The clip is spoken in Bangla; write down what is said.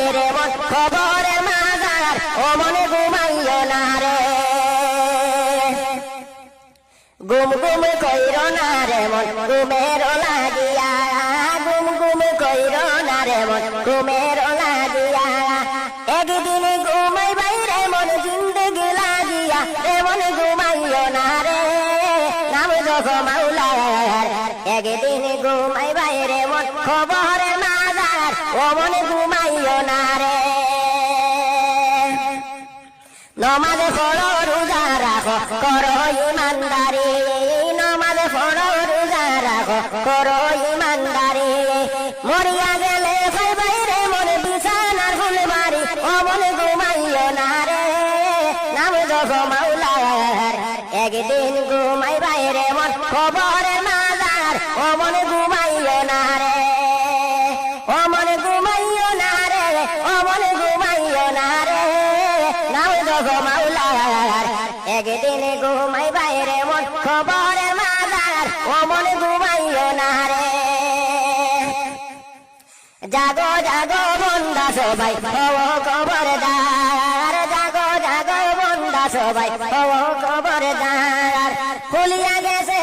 বাইরে মন খবরের মাজার ও মনে ঘুমাইও না রে গুম গুম কইরো না রে মন ঘুমের লাগিয়া গুম গুম কইরো না রে মন ঘুমের লাগিয়া একদিন ঘুমাই বাইরে মন জিন্দগি লাগিয়া রে মন ঘুমাইও না রে নাম যখন মাওলার একদিন ঘুমাই বাইরে মন খবরের মাজার ও মন ঘুমাইও না রে নমাজ পড়ো রোজা রাখো করো ইমানদারি নমাজ পড়ো রোজা রাখো করো ইমানদারি মরিয়া গেলে ভাই বাইরে মন বিছানার ফুল বাড়ি ও মন ঘুমাইও না রে নাম যখন মাওলার একদিন ঘুমাই বাইরে মন খবরের মাজার ও মন ঘুমাইও না রে ও মন ঘুমাইও না রে ও মন ঘুমাইও না রে নাম যখন মাওলার একদিন ঘুমাই বাইরে মন খবরের মাজার ও মন ঘুমাইও না রে জাগো জাগো বন্দা সবাই ও খবরদার জাগো জাগো বন্দা সবাই ও খবরদার খুলিয়া গেছে